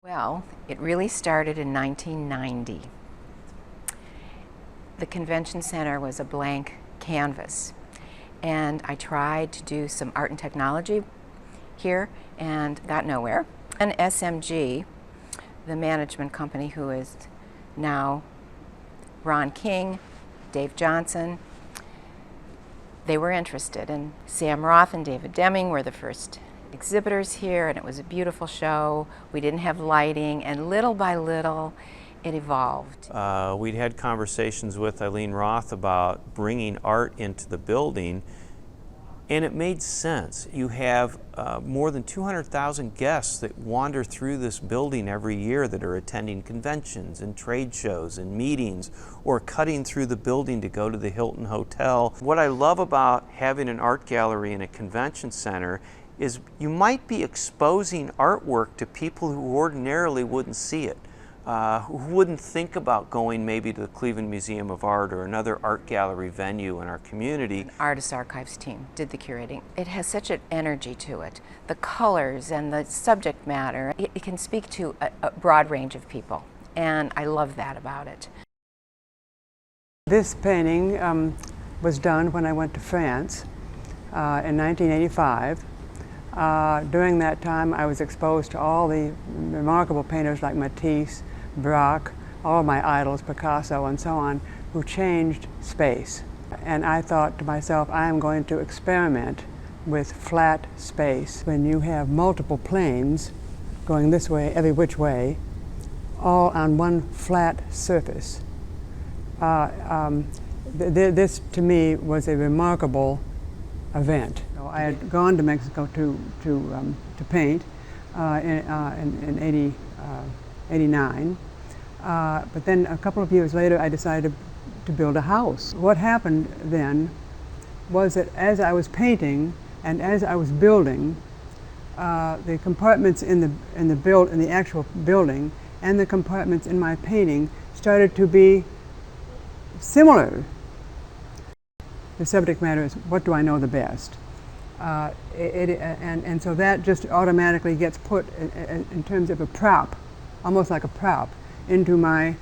Well, it really started in 1990. The convention center was a blank canvas, and I tried to do some art and technology here and got nowhere. And SMG, the management company, who is now Ron King, Dave Johnson, they were interested, and Sam Roth and David Deming were the first exhibitors here, and it was a beautiful show. We didn't have lighting, and little by little it evolved. We'd had conversations with Eileen Roth about bringing art into the building, and it made sense. You have more than 200,000 guests that wander through this building every year that are attending conventions and trade shows and meetings or cutting through the building to go to the Hilton Hotel. What I love about having an art gallery in a convention center is you might be exposing artwork to people who ordinarily wouldn't see it, who wouldn't think about going maybe to the Cleveland Museum of Art or another art gallery venue in our community. The Artist Archives team did the curating. It has such an energy to it. The colors and the subject matter, it can speak to a broad range of people, and I love that about it. This painting was done when I went to France in 1985. During that time, I was exposed to all the remarkable painters like Matisse, Braque, all of my idols, Picasso, and so on, who changed space. And I thought to myself, I am going to experiment with flat space. When you have multiple planes going this way, every which way, all on one flat surface, this to me was a remarkable event. I had gone to Mexico to paint in 89, but then a couple of years later I decided to build a house. What happened then was that as I was painting and as I was building, the compartments in the actual building and the compartments in my painting started to be similar. The subject matter is, what do I know the best? And so that just automatically gets put in terms of a prop, almost like a prop, into my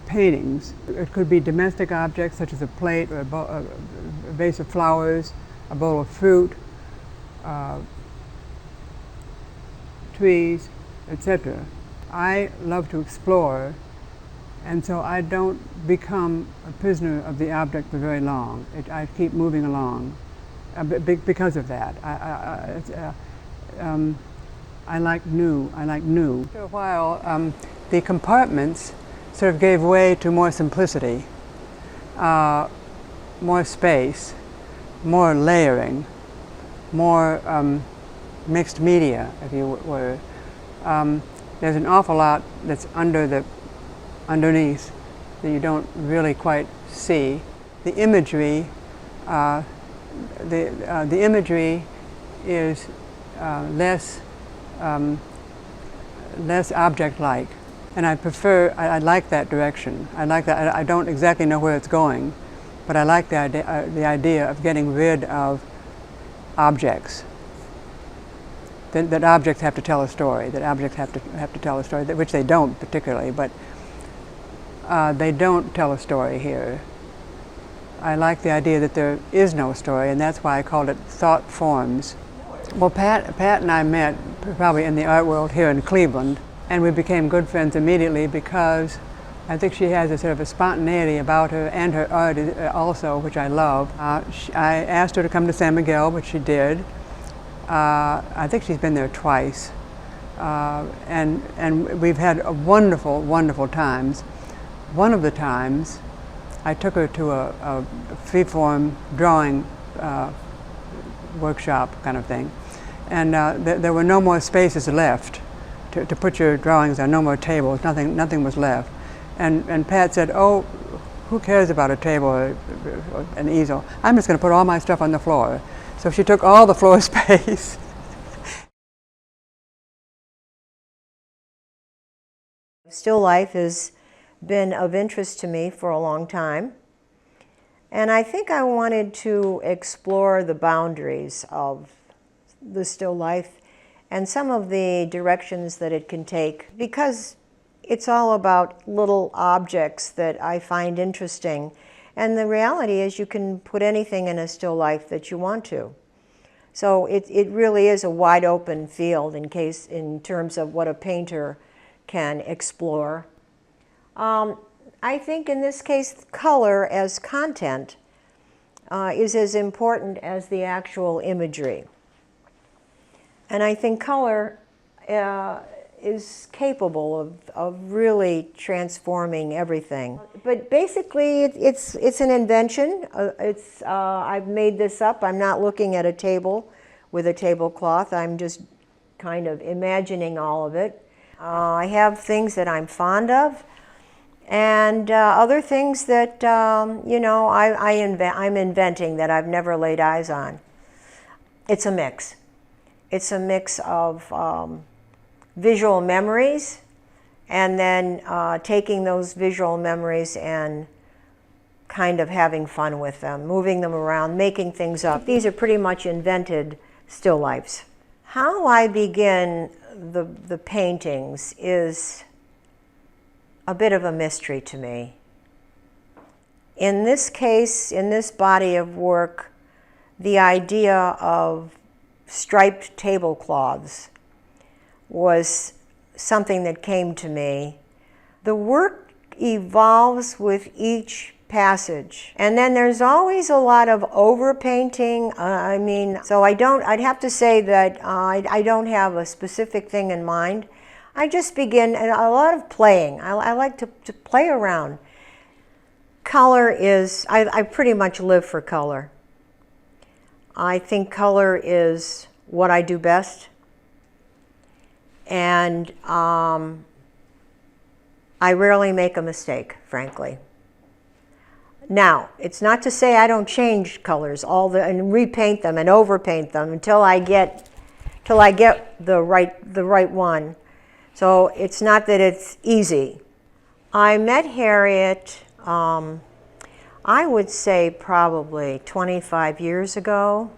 paintings. It could be domestic objects such as a plate or a vase of flowers, a bowl of fruit, trees, etc. I love to explore, and so I don't become a prisoner of the object for very long. I keep moving along because of that. I like new. After a while, the compartments sort of gave way to more simplicity, more space, more layering, more mixed media, if you were. There's an awful lot that's underneath that you don't really quite see. The imagery, the imagery is less object-like, and I like that direction. I like that. I don't exactly know where it's going, but I like the idea of getting rid of objects. That objects have to tell a story. That objects have to tell a story, which they don't particularly, but they don't tell a story here. I like the idea that there is no story, and that's why I called it Thought Forms. Well, Pat and I met probably in the art world here in Cleveland, and we became good friends immediately because I think she has a sort of a spontaneity about her, and her art also, which I love. I asked her to come to San Miguel, which she did. I think she's been there twice, and we've had wonderful, wonderful times. One of the times, I took her to a free-form drawing workshop kind of thing, and there were no more spaces left to put your drawings on, no more tables, nothing was left. And Pat said, "Oh, who cares about a table or an easel? I'm just going to put all my stuff on the floor." So she took all the floor space. Still life has been of interest to me for a long time, and I think I wanted to explore the boundaries of the still life and some of the directions that it can take, because it's all about little objects that I find interesting. And the reality is you can put anything in a still life that you want to. So it really is a wide open field in terms of what a painter can explore. I think in this case, color as content is as important as the actual imagery. And I think color is capable of really transforming everything. But basically, it's an invention. I've made this up. I'm not looking at a table with a tablecloth. I'm just kind of imagining all of it. I have things that I'm fond of, and other things that I'm inventing that I've never laid eyes on. It's a mix. It's a mix of visual memories, and then taking those visual memories and kind of having fun with them, moving them around, making things up. These are pretty much invented still lifes. How I begin the paintings is a bit of a mystery to me. In this case, in this body of work, the idea of striped tablecloths was something that came to me. The work evolves with each passage, and then there's always a lot of overpainting. So I'd have to say that I don't have a specific thing in mind. I just begin, and a lot of playing. I like to play around. Color is, I pretty much live for color. I think color is what I do best. And I rarely make a mistake, frankly. Now, it's not to say I don't change colors and repaint them and overpaint them until I get the right one. So it's not that it's easy. I met Harriet, I would say probably 25 years ago.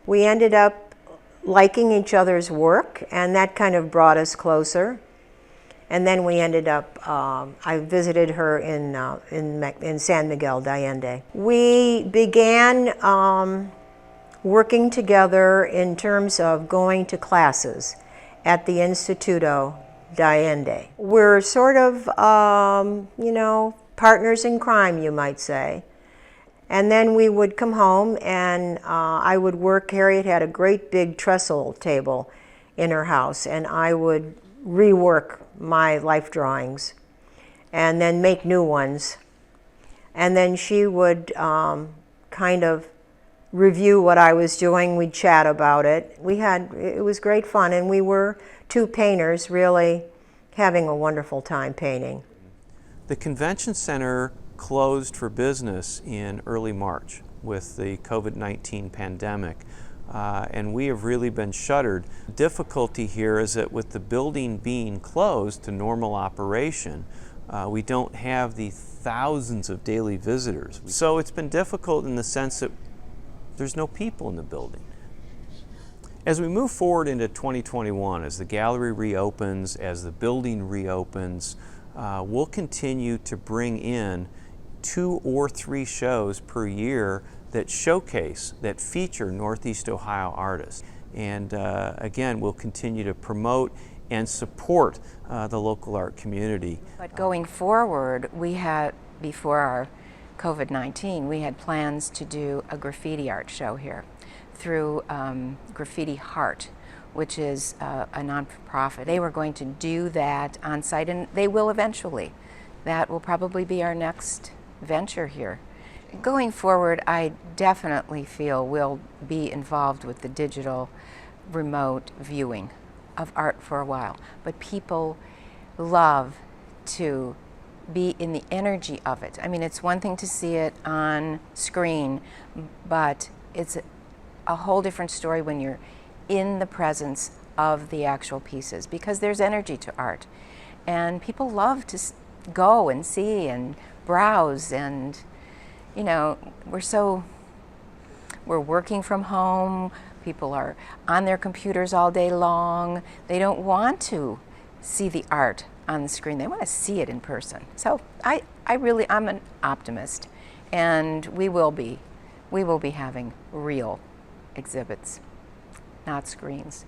We ended up liking each other's work, and that kind of brought us closer. And then we ended up, I visited her in San Miguel de Allende. We began working together in terms of going to classes at the Instituto de Allende. We're sort of, partners in crime, you might say. And then we would come home and I would work. Harriet had a great big trestle table in her house, and I would rework my life drawings and then make new ones. And then she would kind of review what I was doing. We'd chat about it. It was great fun, and we were two painters really having a wonderful time painting. The convention center closed for business in early March with the COVID-19 pandemic. And we have really been shuttered. The difficulty here is that with the building being closed to normal operation, we don't have the thousands of daily visitors. So it's been difficult in the sense that there's no people in the building. As we move forward into 2021, as the gallery reopens, as the building reopens, we'll continue to bring in 2 or 3 shows per year that showcase, that feature Northeast Ohio artists. And again, we'll continue to promote and support the local art community. But going forward, we had, before our COVID-19, we had plans to do a graffiti art show here through Graffiti Heart, which is a nonprofit. They were going to do that on site, and they will eventually. That will probably be our next venture here. Going forward, I definitely feel we'll be involved with the digital remote viewing of art for a while. But people love to be in the energy of it. I mean, it's one thing to see it on screen, but it's a whole different story when you're in the presence of the actual pieces, because there's energy to art. And people love to go and see and browse, and we're working from home. People are on their computers all day long. They don't want to see the art on the screen. They want to see it in person. So I'm an optimist, and we will be having real exhibits, not screens.